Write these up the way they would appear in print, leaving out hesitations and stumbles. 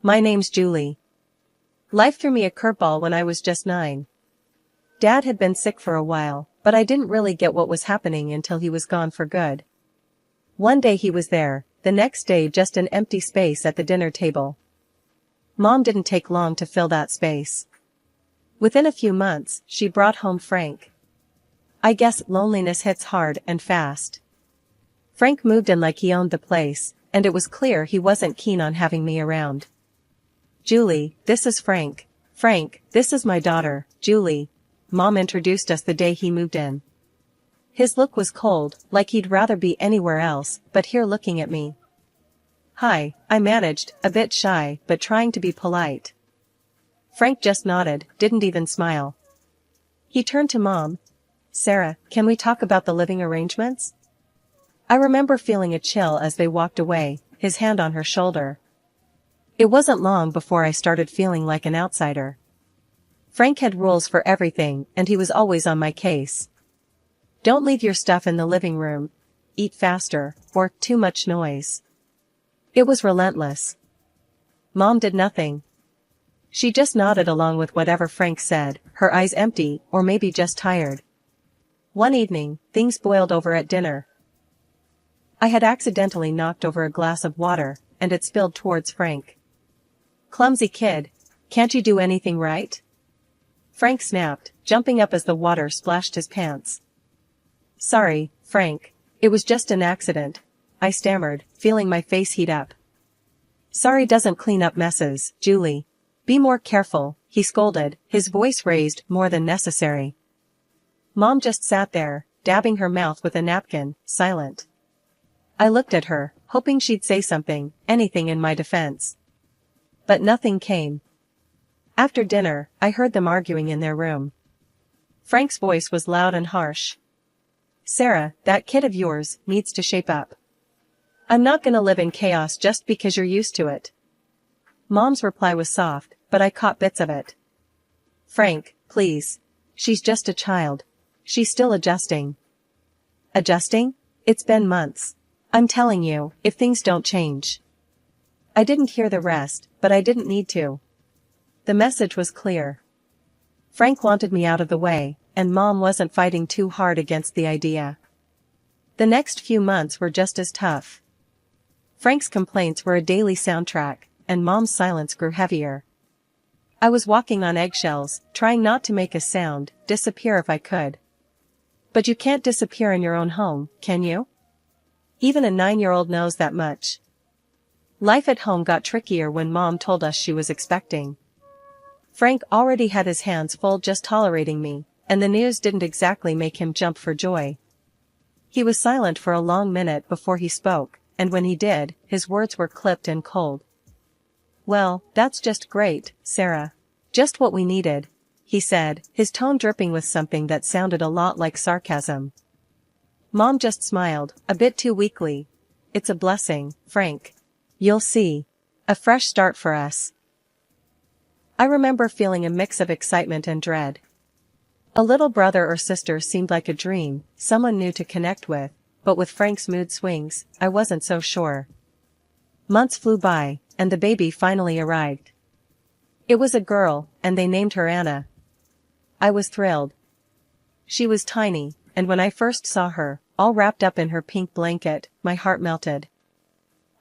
My name's Julie. Life threw me a curveball when I was just 9. Dad had been sick for a while, but I didn't really get what was happening until he was gone for good. One day he was there, the next day just an empty space at the dinner table. Mom didn't take long to fill that space. Within a few months, she brought home Frank. I guess loneliness hits hard and fast. Frank moved in like he owned the place, and it was clear he wasn't keen on having me around. Julie, this is Frank. Frank, this is my daughter, Julie. Mom introduced us the day he moved in. His look was cold, like he'd rather be anywhere else, but here looking at me. Hi, I managed, a bit shy, but trying to be polite. Frank just nodded, didn't even smile. He turned to Mom. Sarah, can we talk about the living arrangements? I remember feeling a chill as they walked away, his hand on her shoulder. It wasn't long before I started feeling like an outsider. Frank had rules for everything, and he was always on my case. Don't leave your stuff in the living room, eat faster, or too much noise. It was relentless. Mom did nothing. She just nodded along with whatever Frank said, her eyes empty, or maybe just tired. One evening, things boiled over at dinner. I had accidentally knocked over a glass of water, and it spilled towards Frank. Clumsy kid, can't you do anything right? Frank snapped, jumping up as the water splashed his pants. Sorry, Frank, it was just an accident, I stammered, feeling my face heat up. Sorry doesn't clean up messes, Julie. Be more careful, he scolded, his voice raised more than necessary. Mom just sat there, dabbing her mouth with a napkin, silent. I looked at her, hoping she'd say something, anything in my defense. But nothing came. After dinner, I heard them arguing in their room. Frank's voice was loud and harsh. Sarah, that kid of yours needs to shape up. I'm not gonna live in chaos just because you're used to it. Mom's reply was soft, but I caught bits of it. Frank, please. She's just a child. She's still adjusting. Adjusting? It's been months. I'm telling you, if things don't change. I didn't hear the rest, but I didn't need to. The message was clear. Frank wanted me out of the way, and Mom wasn't fighting too hard against the idea. The next few months were just as tough. Frank's complaints were a daily soundtrack, and Mom's silence grew heavier. I was walking on eggshells, trying not to make a sound, disappear if I could. But you can't disappear in your own home, can you? Even a 9-year-old knows that much. Life at home got trickier when Mom told us she was expecting. Frank already had his hands full just tolerating me, and the news didn't exactly make him jump for joy. He was silent for a long minute before he spoke, and when he did, his words were clipped and cold. Well, that's just great, Sarah. Just what we needed, he said, his tone dripping with something that sounded a lot like sarcasm. Mom just smiled, a bit too weakly. It's a blessing, Frank. You'll see. A fresh start for us. I remember feeling a mix of excitement and dread. A little brother or sister seemed like a dream, someone new to connect with, but with Frank's mood swings, I wasn't so sure. Months flew by, and the baby finally arrived. It was a girl, and they named her Anna. I was thrilled. She was tiny, and when I first saw her, all wrapped up in her pink blanket, my heart melted.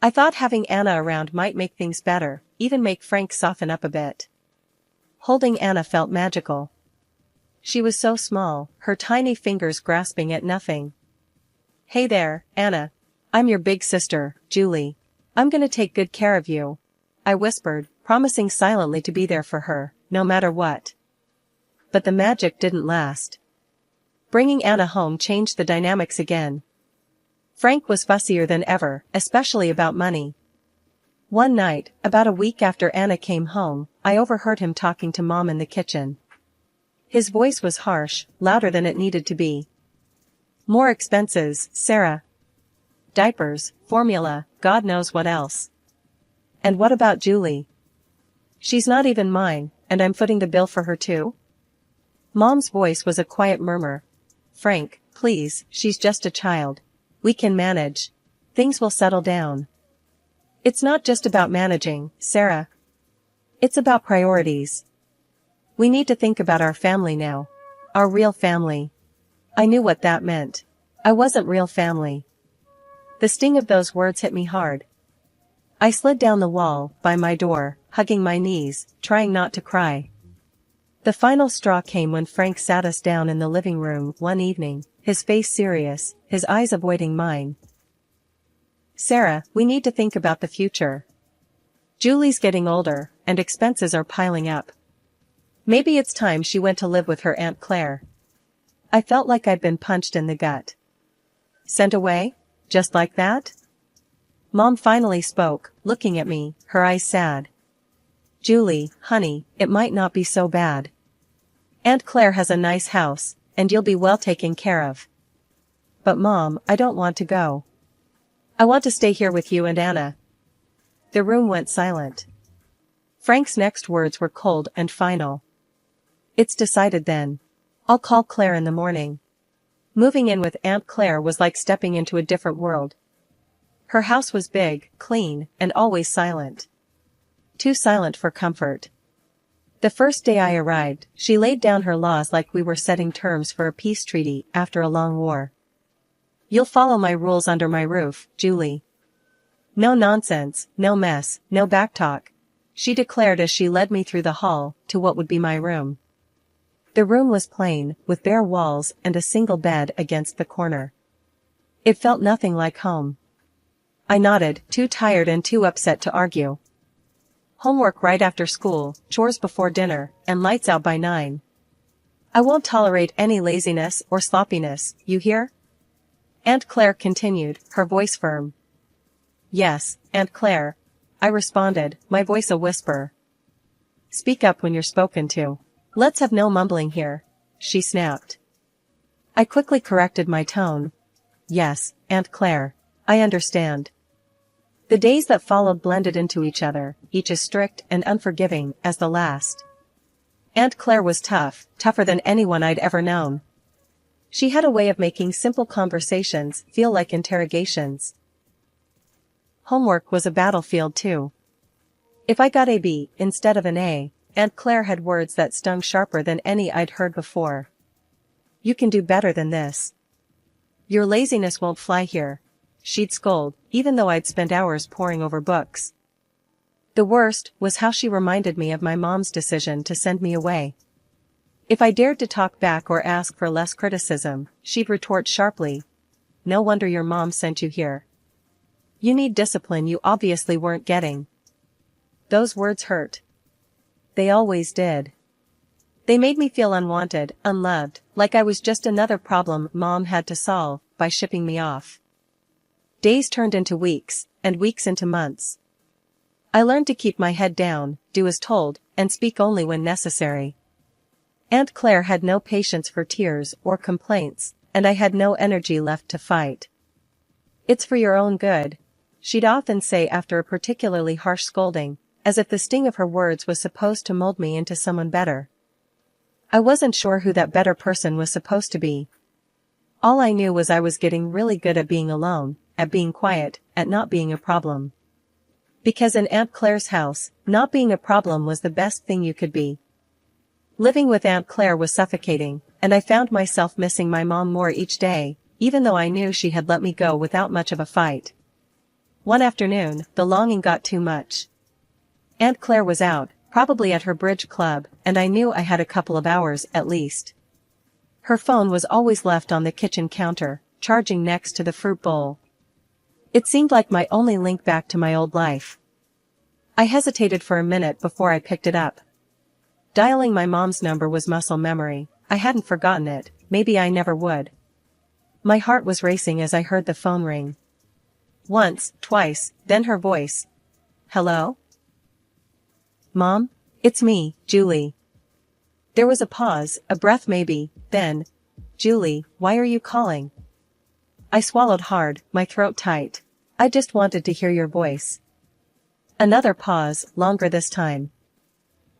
I thought having Anna around might make things better, even make Frank soften up a bit. Holding Anna felt magical. She was so small, her tiny fingers grasping at nothing. Hey there, Anna. I'm your big sister, Julie. I'm gonna take good care of you, I whispered, promising silently to be there for her, no matter what. But the magic didn't last. Bringing Anna home changed the dynamics again. Frank was fussier than ever, especially about money. One night, about a week after Anna came home, I overheard him talking to Mom in the kitchen. His voice was harsh, louder than it needed to be. More expenses, Sarah. Diapers, formula, God knows what else. And what about Julie? She's not even mine, and I'm footing the bill for her too? Mom's voice was a quiet murmur. Frank, please, she's just a child. We can manage. Things will settle down. It's not just about managing, Sarah. It's about priorities. We need to think about our family now. Our real family. I knew what that meant. I wasn't real family. The sting of those words hit me hard. I slid down the wall, by my door, hugging my knees, trying not to cry. The final straw came when Frank sat us down in the living room one evening, his face serious, his eyes avoiding mine. "Sarah, we need to think about the future. Julie's getting older, and expenses are piling up. Maybe it's time she went to live with her Aunt Claire." I felt like I'd been punched in the gut. Sent away? Just like that? Mom finally spoke, looking at me, her eyes sad. "Julie, honey, it might not be so bad. Aunt Claire has a nice house, and you'll be well taken care of." "But Mom, I don't want to go. I want to stay here with you and Anna." The room went silent. Frank's next words were cold and final. "It's decided then. I'll call Claire in the morning." Moving in with Aunt Claire was like stepping into a different world. Her house was big, clean, and always silent. Too silent for comfort. The first day I arrived, she laid down her laws like we were setting terms for a peace treaty after a long war. "You'll follow my rules under my roof, Julie. No nonsense, no mess, no backtalk," she declared as she led me through the hall to what would be my room. The room was plain, with bare walls and a single bed against the corner. It felt nothing like home. I nodded, too tired and too upset to argue. Homework right after school, chores before dinner, and lights out by 9. I won't tolerate any laziness or sloppiness, you hear? Aunt Claire continued, her voice firm. "Yes, Aunt Claire," I responded, my voice a whisper. "Speak up when you're spoken to. Let's have no mumbling here," she snapped. I quickly corrected my tone. "Yes, Aunt Claire. I understand." The days that followed blended into each other, each as strict and unforgiving as the last. Aunt Claire was tough, tougher than anyone I'd ever known. She had a way of making simple conversations feel like interrogations. Homework was a battlefield too. If I got a B instead of an A, Aunt Claire had words that stung sharper than any I'd heard before. "You can do better than this. Your laziness won't fly here," she'd scold, even though I'd spent hours poring over books. The worst was how she reminded me of my mom's decision to send me away. If I dared to talk back or ask for less criticism, she'd retort sharply, "No wonder your mom sent you here. You need discipline you obviously weren't getting." Those words hurt. They always did. They made me feel unwanted, unloved, like I was just another problem Mom had to solve by shipping me off. Days turned into weeks, and weeks into months. I learned to keep my head down, do as told, and speak only when necessary. Aunt Claire had no patience for tears or complaints, and I had no energy left to fight. "It's for your own good," she'd often say after a particularly harsh scolding, as if the sting of her words was supposed to mold me into someone better. I wasn't sure who that better person was supposed to be. All I knew was I was getting really good at being alone, at being quiet, at not being a problem. Because in Aunt Claire's house, not being a problem was the best thing you could be. Living with Aunt Claire was suffocating, and I found myself missing my mom more each day, even though I knew she had let me go without much of a fight. One afternoon, the longing got too much. Aunt Claire was out, probably at her bridge club, and I knew I had a couple of hours at least. Her phone was always left on the kitchen counter, charging next to the fruit bowl. It seemed like my only link back to my old life. I hesitated for a minute before I picked it up. Dialing my mom's number was muscle memory. I hadn't forgotten it, maybe I never would. My heart was racing as I heard the phone ring. Once, twice, then her voice. "Hello? Mom? It's me, Julie." There was a pause, a breath maybe, then, "Julie, why are you calling?" I swallowed hard, my throat tight. "I just wanted to hear your voice." Another pause, longer this time.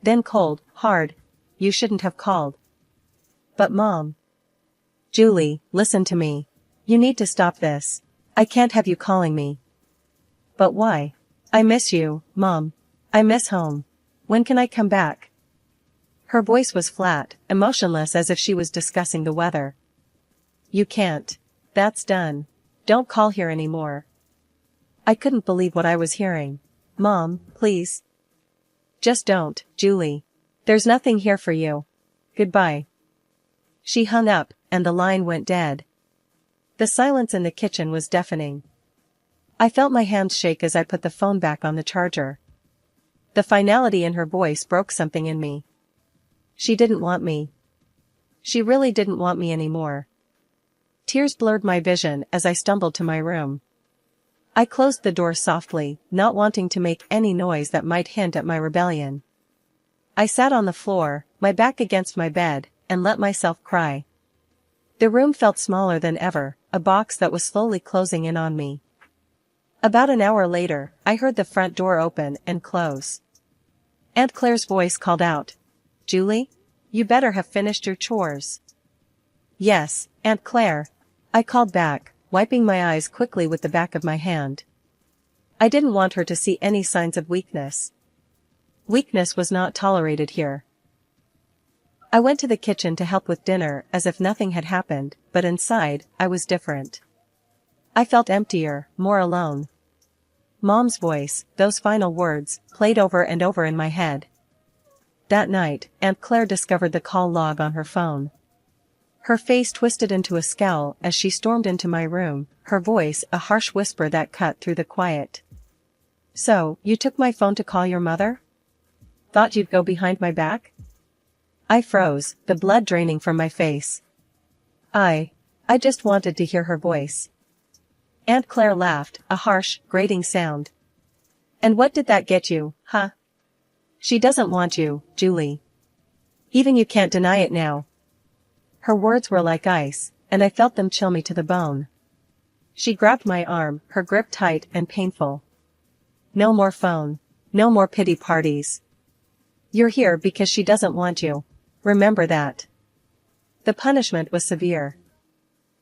Then cold, hard, "You shouldn't have called." "But Mom." "Julie, listen to me. You need to stop this. I can't have you calling me." "But why?" "I miss you, Mom. I miss home. When can I come back? Her voice was flat, emotionless as if she was discussing the weather. You can't. That's done. Don't call here anymore. I couldn't believe what I was hearing. Mom, please. Just don't, Julie. There's nothing here for you. Goodbye. She hung up, and the line went dead. The silence in the kitchen was deafening. I felt my hands shake as I put the phone back on the charger. The finality in her voice broke something in me. She didn't want me. She really didn't want me anymore. Tears blurred my vision as I stumbled to my room. I closed the door softly, not wanting to make any noise that might hint at my rebellion. I sat on the floor, my back against my bed, and let myself cry. The room felt smaller than ever, a box that was slowly closing in on me. About an hour later, I heard the front door open and close. Aunt Claire's voice called out, "Julie? You better have finished your chores." "Yes, Aunt Claire," I called back, wiping my eyes quickly with the back of my hand. I didn't want her to see any signs of weakness. Weakness was not tolerated here. I went to the kitchen to help with dinner as if nothing had happened, but inside, I was different. I felt emptier, more alone. Mom's voice, those final words, played over and over in my head. That night, Aunt Claire discovered the call log on her phone. Her face twisted into a scowl as she stormed into my room, her voice a harsh whisper that cut through the quiet. "So, you took my phone to call your mother? Thought you'd go behind my back?" I froze, the blood draining from my face. I just wanted to hear her voice. Aunt Claire laughed, a harsh, grating sound. "And what did that get you, huh? She doesn't want you, Julie. Even you can't deny it now." Her words were like ice, and I felt them chill me to the bone. She grabbed my arm, her grip tight and painful. "No more phone. No more pity parties. You're here because she doesn't want you. Remember that." The punishment was severe.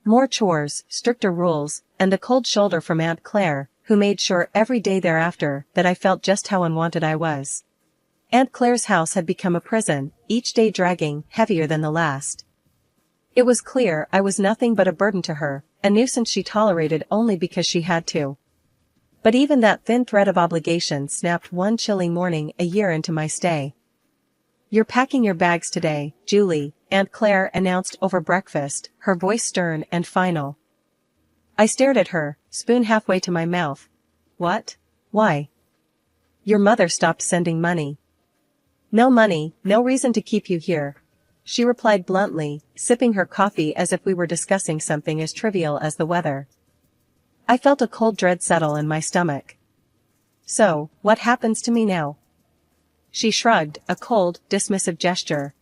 More chores, stricter rules, and the cold shoulder from Aunt Claire, who made sure every day thereafter that I felt just how unwanted I was. Aunt Claire's house had become a prison, each day dragging, heavier than the last. It was clear I was nothing but a burden to her, a nuisance she tolerated only because she had to. But even that thin thread of obligation snapped one chilly morning a year into my stay. "You're packing your bags today, Julie," Aunt Claire announced over breakfast, her voice stern and final. I stared at her, spoon halfway to my mouth. "What? Why?" "Your mother stopped sending money." "No money, no reason to keep you here," she replied bluntly, sipping her coffee as if we were discussing something as trivial as the weather. I felt a cold dread settle in my stomach. "So, what happens to me now?" She shrugged, a cold, dismissive gesture.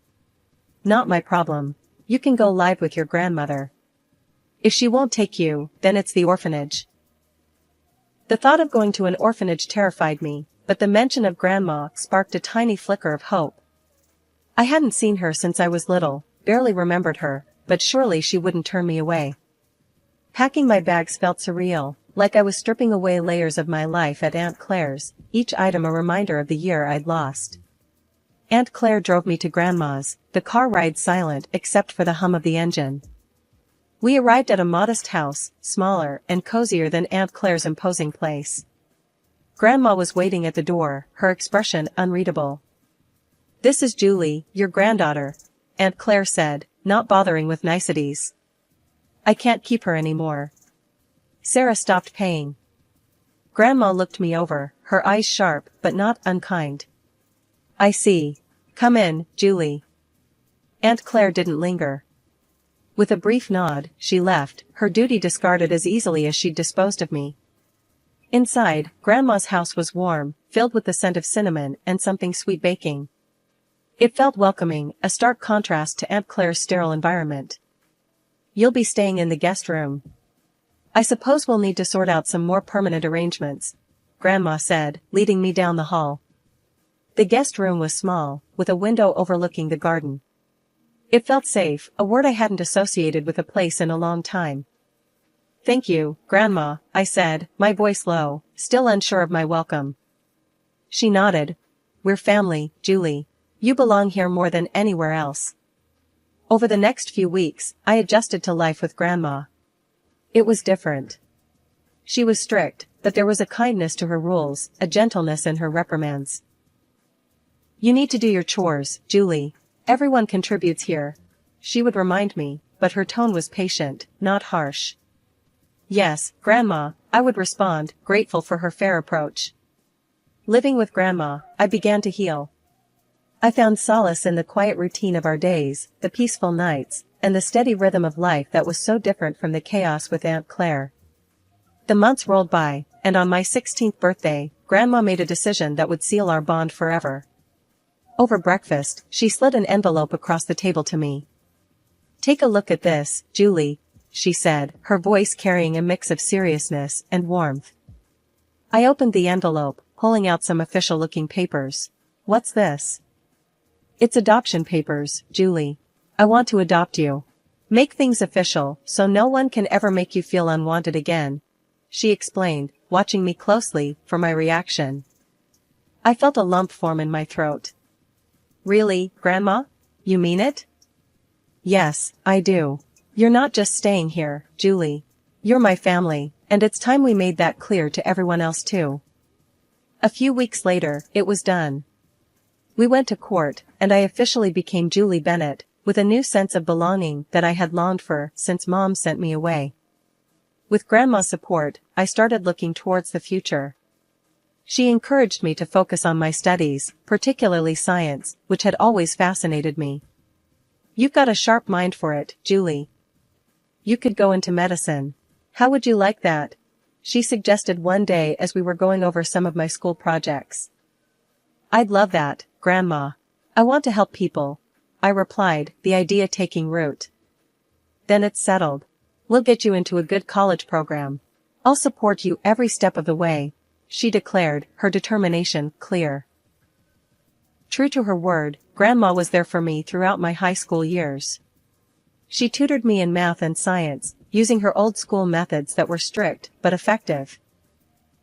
"Not my problem. You can go live with your grandmother. If she won't take you, then it's the orphanage." The thought of going to an orphanage terrified me, but the mention of Grandma sparked a tiny flicker of hope. I hadn't seen her since I was little, barely remembered her, but surely she wouldn't turn me away. Packing my bags felt surreal, like I was stripping away layers of my life at Aunt Claire's, each item a reminder of the year I'd lost. Aunt Claire drove me to Grandma's, the car ride silent except for the hum of the engine. We arrived at a modest house, smaller and cozier than Aunt Claire's imposing place. Grandma was waiting at the door, her expression unreadable. "This is Julie, your granddaughter," Aunt Claire said, not bothering with niceties. "I can't keep her anymore. Sarah stopped paying." Grandma looked me over, her eyes sharp but not unkind. "I see. Come in, Julie." Aunt Claire didn't linger. With a brief nod, she left, her duty discarded as easily as she'd disposed of me. Inside, Grandma's house was warm, filled with the scent of cinnamon and something sweet baking. It felt welcoming, a stark contrast to Aunt Claire's sterile environment. "You'll be staying in the guest room. I suppose we'll need to sort out some more permanent arrangements," Grandma said, leading me down the hall. The guest room was small, with a window overlooking the garden. It felt safe, a word I hadn't associated with a place in a long time. "Thank you, Grandma," I said, my voice low, still unsure of my welcome. She nodded. We're family, Julie. You belong here more than anywhere else. Over the next few weeks, I adjusted to life with Grandma. It was different. She was strict, but there was a kindness to her rules, a gentleness in her reprimands. You need to do your chores, Julie. Everyone contributes here. She would remind me, but her tone was patient, not harsh. Yes, Grandma, I would respond, grateful for her fair approach. Living with Grandma, I began to heal. I found solace in the quiet routine of our days, the peaceful nights, and the steady rhythm of life that was so different from the chaos with Aunt Claire. The months rolled by, and on my 16th birthday, Grandma made a decision that would seal our bond forever. Over breakfast, she slid an envelope across the table to me. Take a look at this, Julie, she said, her voice carrying a mix of seriousness and warmth. I opened the envelope, pulling out some official-looking papers. What's this? It's adoption papers, Julie. I want to adopt you. Make things official, so no one can ever make you feel unwanted again, she explained, watching me closely for my reaction. I felt a lump form in my throat. Really, Grandma? You mean it? Yes, I do. You're not just staying here, Julie. You're my family, and it's time we made that clear to everyone else too. A few weeks later, it was done. We went to court, and I officially became Julie Bennett, with a new sense of belonging that I had longed for since Mom sent me away. With Grandma's support, I started looking towards the future. She encouraged me to focus on my studies, particularly science, which had always fascinated me. You've got a sharp mind for it, Julie. You could go into medicine. How would you like that? She suggested one day as we were going over some of my school projects. I'd love that, Grandma. I want to help people, I replied, the idea taking root. Then it's settled. We'll get you into a good college program. I'll support you every step of the way, she declared, her determination clear. True to her word, Grandma was there for me throughout my high school years. She tutored me in math and science, using her old-school methods that were strict but effective.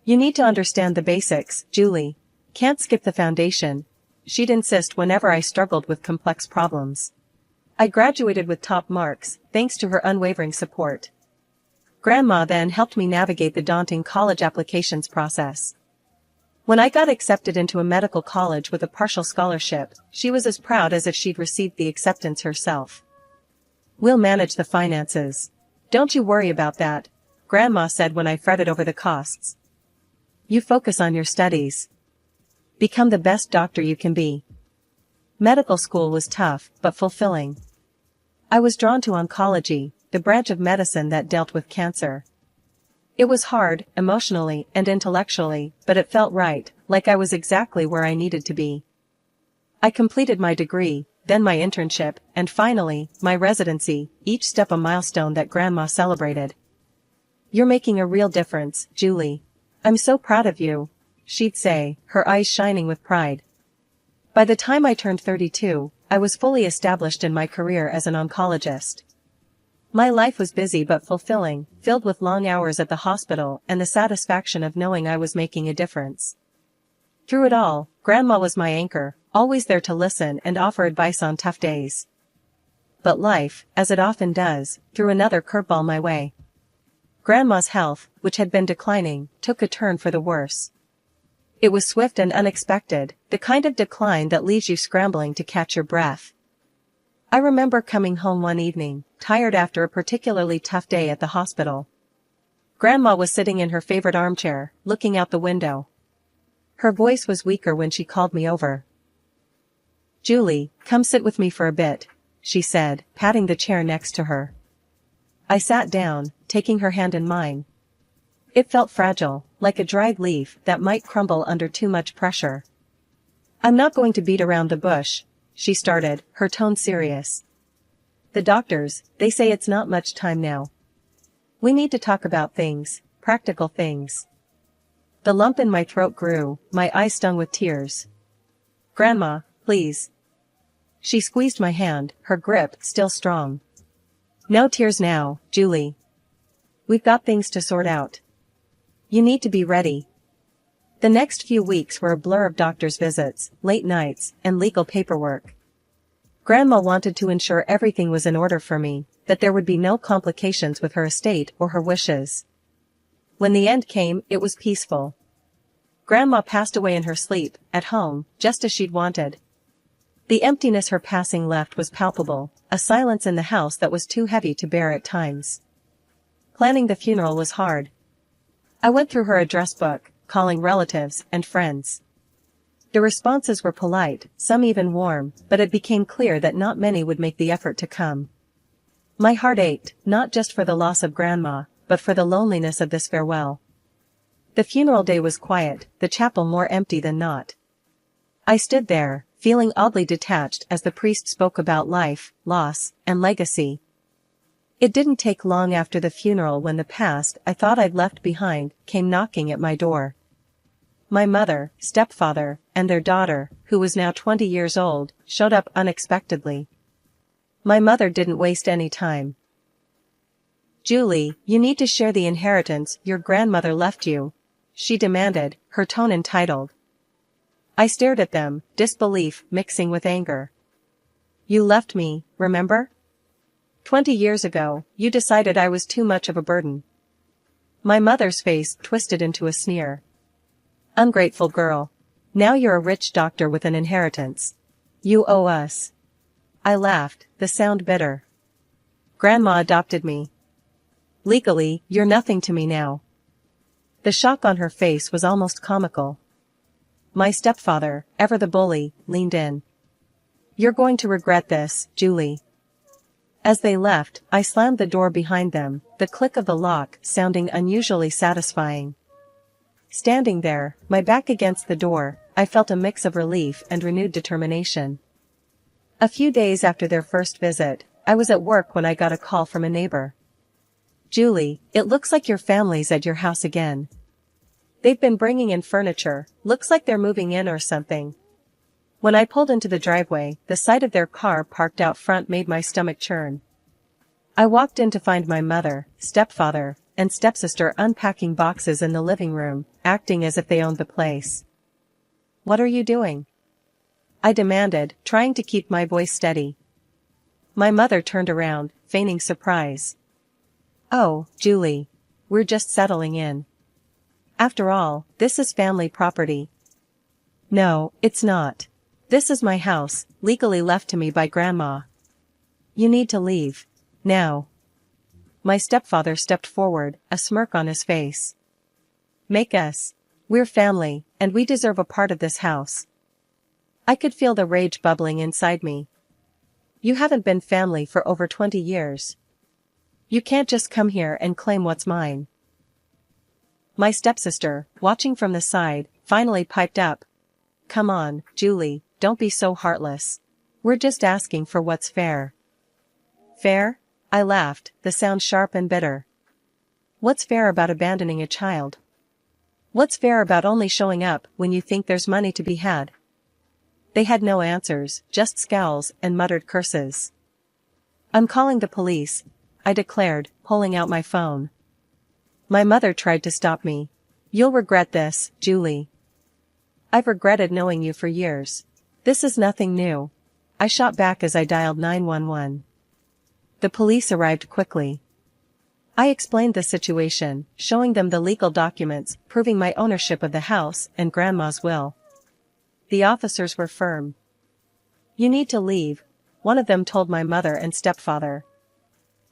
You need to understand the basics, Julie. Can't skip the foundation, she'd insist whenever I struggled with complex problems. I graduated with top marks, thanks to her unwavering support. Grandma then helped me navigate the daunting college applications process. When I got accepted into a medical college with a partial scholarship, she was as proud as if she'd received the acceptance herself. We'll manage the finances. Don't you worry about that, Grandma said when I fretted over the costs. You focus on your studies. Become the best doctor you can be. Medical school was tough, but fulfilling. I was drawn to oncology, the branch of medicine that dealt with cancer. It was hard, emotionally and intellectually, but it felt right, like I was exactly where I needed to be. I completed my degree, then my internship, and finally, my residency, each step a milestone that Grandma celebrated. You're making a real difference, Julie. I'm so proud of you, she'd say, her eyes shining with pride. By the time I turned 32, I was fully established in my career as an oncologist. My life was busy but fulfilling, filled with long hours at the hospital and the satisfaction of knowing I was making a difference. Through it all, Grandma was my anchor, always there to listen and offer advice on tough days. But life, as it often does, threw another curveball my way. Grandma's health, which had been declining, took a turn for the worse. It was swift and unexpected, the kind of decline that leaves you scrambling to catch your breath. I remember coming home one evening, tired after a particularly tough day at the hospital. Grandma was sitting in her favorite armchair, looking out the window. Her voice was weaker when she called me over. Julie, come sit with me for a bit, she said, patting the chair next to her. I sat down, taking her hand in mine. It felt fragile, like a dried leaf that might crumble under too much pressure. I'm not going to beat around the bush, she started, her tone serious. The doctors, they say it's not much time now. We need to talk about things, practical things. The lump in my throat grew, my eyes stung with tears. Grandma, please. She squeezed my hand, her grip still strong. No tears now, Julie. We've got things to sort out. You need to be ready. The next few weeks were a blur of doctor's visits, late nights, and legal paperwork. Grandma wanted to ensure everything was in order for me, that there would be no complications with her estate or her wishes. When the end came, it was peaceful. Grandma passed away in her sleep, at home, just as she'd wanted. The emptiness her passing left was palpable, a silence in the house that was too heavy to bear at times. Planning the funeral was hard. I went through her address book, calling relatives and friends. The responses were polite, some even warm, but it became clear that not many would make the effort to come. My heart ached, not just for the loss of Grandma, but for the loneliness of this farewell. The funeral day was quiet, the chapel more empty than not. I stood there, feeling oddly detached as the priest spoke about life, loss, and legacy. It didn't take long after the funeral when the past I thought I'd left behind came knocking at my door. My mother, stepfather, and their daughter, who was now 20 years old, showed up unexpectedly. My mother didn't waste any time. "Julie, you need to share the inheritance your grandmother left you," she demanded, her tone entitled. I stared at them, disbelief mixing with anger. "You left me, remember? 20 years ago, you decided I was too much of a burden." My mother's face twisted into a sneer. "Ungrateful girl. Now you're a rich doctor with an inheritance. You owe us." I laughed, the sound bitter. "Grandma adopted me. Legally, you're nothing to me now." The shock on her face was almost comical. My stepfather, ever the bully, leaned in. "You're going to regret this, Julie." As they left, I slammed the door behind them, the click of the lock sounding unusually satisfying. Standing there, my back against the door, I felt a mix of relief and renewed determination. A few days after their first visit, I was at work when I got a call from a neighbor. "Julie, it looks like your family's at your house again. They've been bringing in furniture, looks like they're moving in or something." When I pulled into the driveway, the sight of their car parked out front made my stomach churn. I walked in to find my mother, stepfather, and stepsister unpacking boxes in the living room, acting as if they owned the place. "What are you doing?" I demanded, trying to keep my voice steady. My mother turned around, feigning surprise. "Oh, Julie. We're just settling in. After all, this is family property." "No, it's not. This is my house, legally left to me by Grandma. You need to leave. Now." My stepfather stepped forward, a smirk on his face. "Make us. We're family, and we deserve a part of this house." I could feel the rage bubbling inside me. "You haven't been family for over 20 years. You can't just come here and claim what's mine." My stepsister, watching from the side, finally piped up. "Come on, Julie, don't be so heartless. We're just asking for what's fair." "Fair?" I laughed, the sound sharp and bitter. "What's fair about abandoning a child? What's fair about only showing up when you think there's money to be had?" They had no answers, just scowls and muttered curses. "I'm calling the police," I declared, pulling out my phone. My mother tried to stop me. "You'll regret this, Julie." "I've regretted knowing you for years. This is nothing new," I shot back as I dialed 911. The police arrived quickly. I explained the situation, showing them the legal documents proving my ownership of the house and Grandma's will. The officers were firm. "You need to leave," one of them told my mother and stepfather.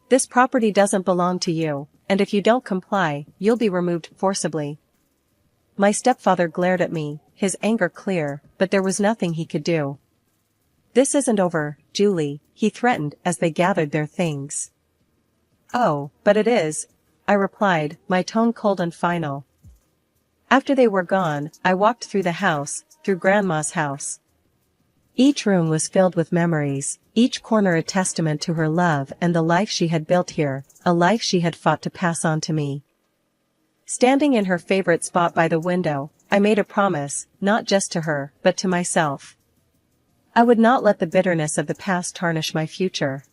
"This property doesn't belong to you, and if you don't comply, you'll be removed forcibly." My stepfather glared at me, his anger clear, but there was nothing he could do. "This isn't over, Julie," he threatened as they gathered their things. "Oh, but it is," I replied, my tone cold and final. After they were gone, I walked through the house, through Grandma's house. Each room was filled with memories, each corner a testament to her love and the life she had built here, a life she had fought to pass on to me. Standing in her favorite spot by the window, I made a promise, not just to her, but to myself. I would not let the bitterness of the past tarnish my future.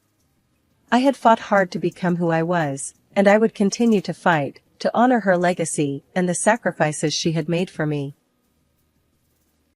I had fought hard to become who I was, and I would continue to fight, to honor her legacy and the sacrifices she had made for me.